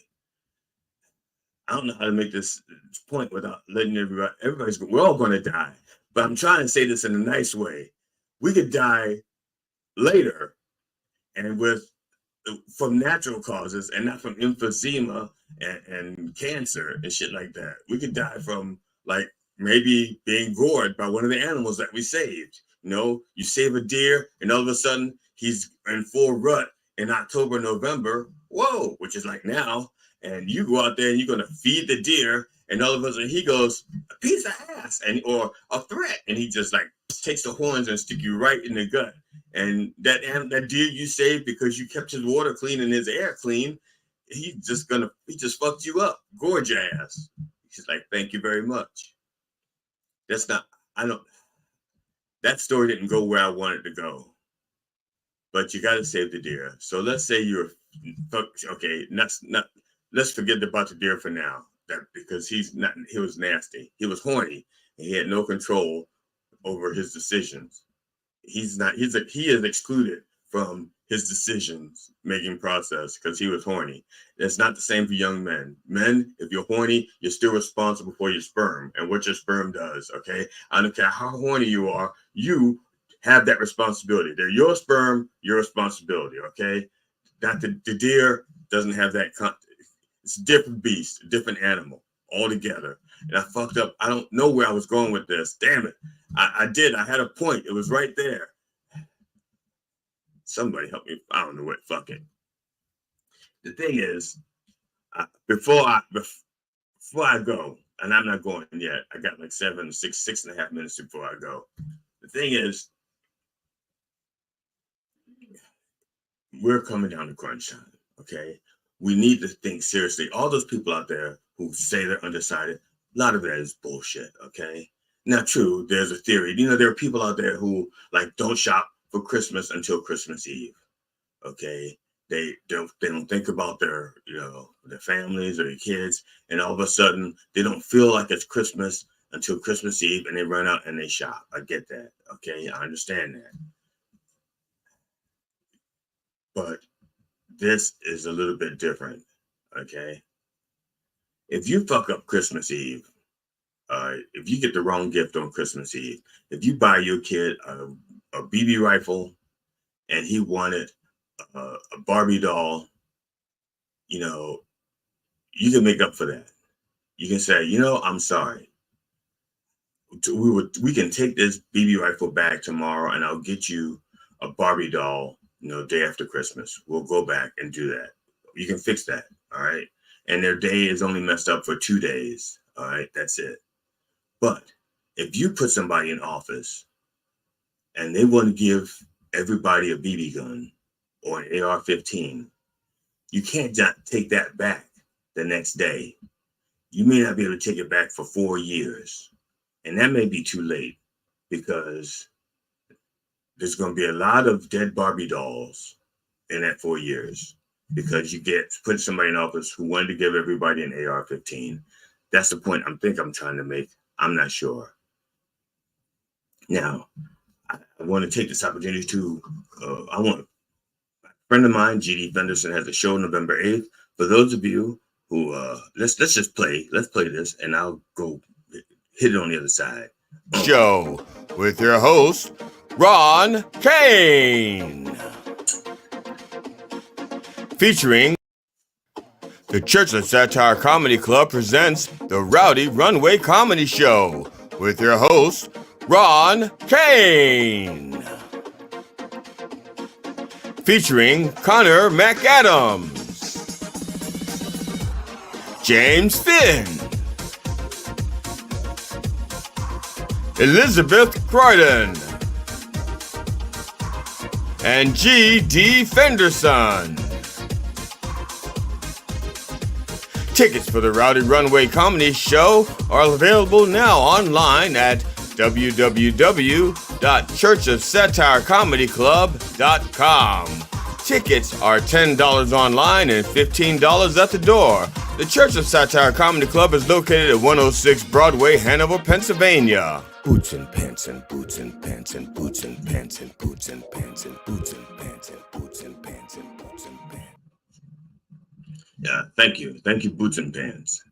I don't know how to make this point without letting we're all going to die. But I'm trying to say this in a nice way. We could die later and from natural causes and not from emphysema and cancer and shit like that. We could die from maybe being gored by one of the animals that we saved. You save a deer and all of a sudden he's in full rut in October, November. Whoa, which is like now. And you go out there and you're going to feed the deer. And all of a sudden he goes, a piece of ass or a threat. And he just takes the horns and stick you right in the gut. And that deer you saved because you kept his water clean and his air clean, he just fucked you up, gorge your ass. He's like, thank you very much. That story didn't go where I wanted to go, but you got to save the deer. So let's say let's forget about the deer for now, because he was nasty. He was horny and he had no control over his decisions. He is excluded from his decisions making process because he was horny. It's not the same for young men. Men, if you're horny, you're still responsible for your sperm and what your sperm does. Okay, I don't care how horny you are, you have that responsibility. They're your sperm, your responsibility. Okay, not the deer doesn't have that. It's a different beast, a different animal altogether. And I fucked up. I don't know where I was going with this. Damn it. I did. I had a point. It was right there. Somebody help me. I don't know what. Fuck it. The thing is, before I go, and I'm not going yet. I got 6.5 minutes before I go. The thing is, we're coming down to crunch time. Okay, we need to think seriously. All those people out there who say they're undecided, a lot of that is bullshit. Okay, not true. There's a theory. There are people out there who don't shop for Christmas until Christmas Eve. Okay, they don't think about their families or their kids, and all of a sudden they don't feel like it's Christmas until Christmas Eve, and they run out and they shop. I get that. Okay, I understand that. But this is a little bit different. Okay, if you fuck up Christmas Eve, if you get the wrong gift on Christmas Eve, if you buy your kid a BB rifle and he wanted a Barbie doll, you can make up for that. You can say, I'm sorry. We can take this BB rifle back tomorrow and I'll get you a Barbie doll, day after Christmas. We'll go back and do that. You can fix that. All right. And their day is only messed up for 2 days. All right. That's it. But if you put somebody in office and they want to give everybody a BB gun or an AR-15, you can't just take that back the next day. You may not be able to take it back for 4 years. And that may be too late because there's going to be a lot of dead Barbie dolls in that 4 years because you put somebody in office who wanted to give everybody an AR-15. That's the point I'm trying to make. I'm not sure. Now, I want to take this opportunity to, a friend of mine, G.D. Fenderson, has a show November 8th. For those of you who, let's play this, and I'll go hit it on the other side. Show with your host, Ron Kane. Featuring the Churchland Satire Comedy Club presents the Rowdy Runway Comedy Show with your host, Ron Kane. Featuring Connor McAdams, James Finn, Elizabeth Croydon, and G.D. Fenderson. Tickets for the Rowdy Runway Comedy Show are available now online at www.churchofsatirecomedyclub.com. Tickets are $10 online and $15 at the door. The Church of Satire Comedy Club is located at 106 Broadway, Hanover, Pennsylvania. Boots and pants and boots and pants and boots and pants and boots and pants and boots and pants and boots and pants and boots and pants. Yeah, thank you. Thank you, Boots and Pants.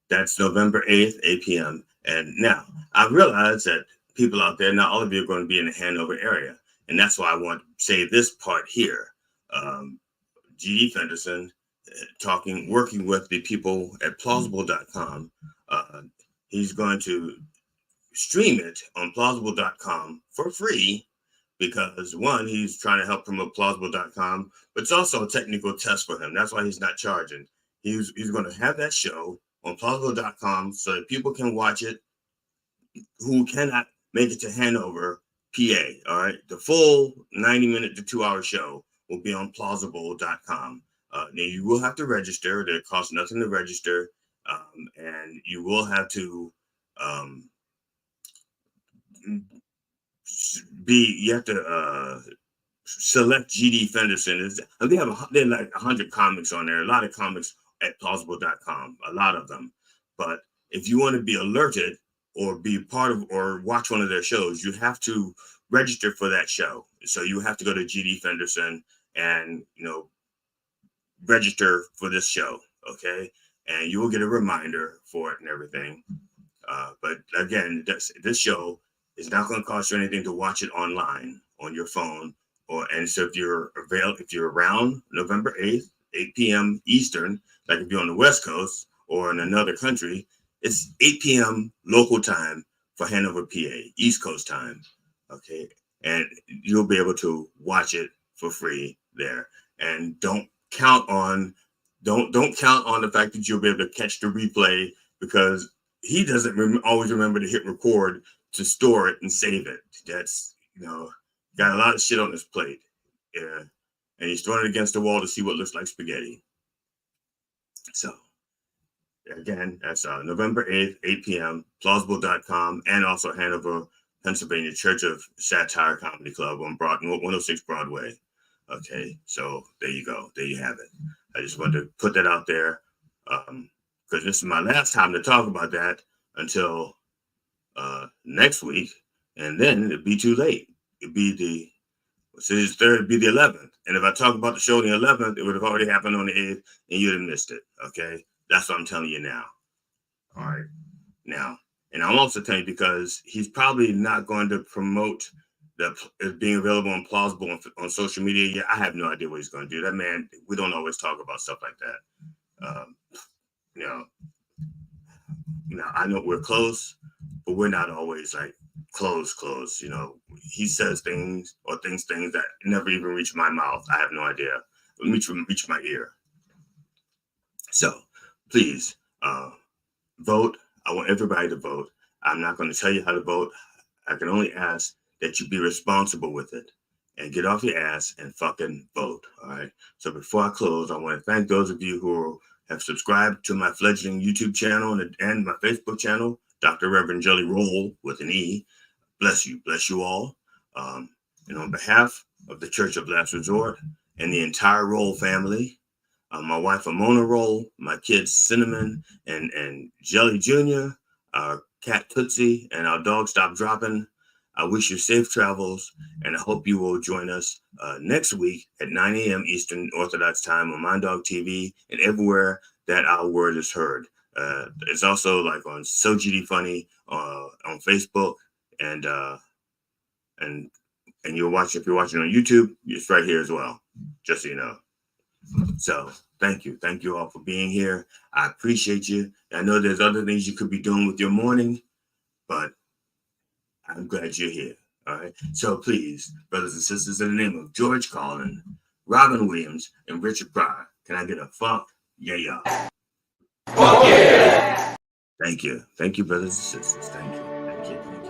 That's November 8th, 8 p.m. And now, I realize that people out there, not all of you are going to be in the Hanover area. And that's why I want to say this part here. G.D. Fenderson, working with the people at plausible.com. He's going to stream it on plausible.com for free because, one, he's trying to help promote plausible.com, but it's also a technical test for him. That's why he's not charging. He's going to have that show on plausible.com so that people can watch it who cannot make it to Hanover, PA. All right. The full 90-minute to 2-hour show will be on plausible.com. Now you will have to register. It costs nothing to register. And you will have to select G.D. Fenderson. They have like 100 comics on there. A lot of comics at plausible.com, a lot of them. But if you want to be alerted or be part of or watch one of their shows, you have to register for that show. So you have to go to G.D. Fenderson and, register for this show. Okay. And you will get a reminder for it and everything. But again, this show is not going to cost you anything to watch it online on your phone. And so if you're around November 8th, 8 p.m. Eastern, like if you're on the West Coast or in another country, it's 8 p.m. local time for Hanover, PA, East Coast time. Okay. And you'll be able to watch it for free there. And don't count on the fact that you'll be able to catch the replay because he doesn't always remember to hit record to store it and save it. That's, got a lot of shit on his plate. Yeah. And he's throwing it against the wall to see what looks like spaghetti. So, again, that's November 8th, 8 p.m., plausible.com, and also Hanover, Pennsylvania, Church of Satire Comedy Club on 106 Broadway. Okay, so there you go. There you have it. I just wanted to put that out there because this is my last time to talk about that until next week, and then it'd be too late. It'd be the 11th. And if I talk about the show on the 11th, it would have already happened on the 8th, and you'd have missed it. Okay, that's what I'm telling you now. All right, now, and I'm also telling you because he's probably not going to promote it being available on Plausible on social media. Yeah, I have no idea what he's going to do. That man, we don't always talk about stuff like that. I know we're close, but we're not always like close. He says things or thinks things that never even reach my mouth. I have no idea. Reach my ear. So please vote. I want everybody to vote. I'm not going to tell you how to vote. I can only ask that you be responsible with it and get off your ass and fucking vote. All right. So before I close, I want to thank those of you who have subscribed to my fledgling YouTube channel and my Facebook channel, Dr. Reverend Jelly Roll with an E. Bless you all. And on behalf of the Church of Last Resort and the entire Roll family, my wife Amona Roll, my kids Cinnamon and Jelly Jr., our cat Tootsie, and our dog Stop Dropping, I wish you safe travels, and I hope you will join us next week at 9 a.m. Eastern Orthodox Time on Mind Dog TV and everywhere that our word is heard. It's also like on So GD Funny on Facebook, and you'll watch if you're watching on YouTube. It's right here as well, just so you know. So thank you all for being here. I appreciate you. I know there's other things you could be doing with your morning, but I'm glad you're here. All right. So please, brothers and sisters, in the name of George Carlin, Robin Williams, and Richard Pryor, can I get a fuck? Yeah. Fuck yeah. Thank you. Thank you, brothers and sisters. Thank you.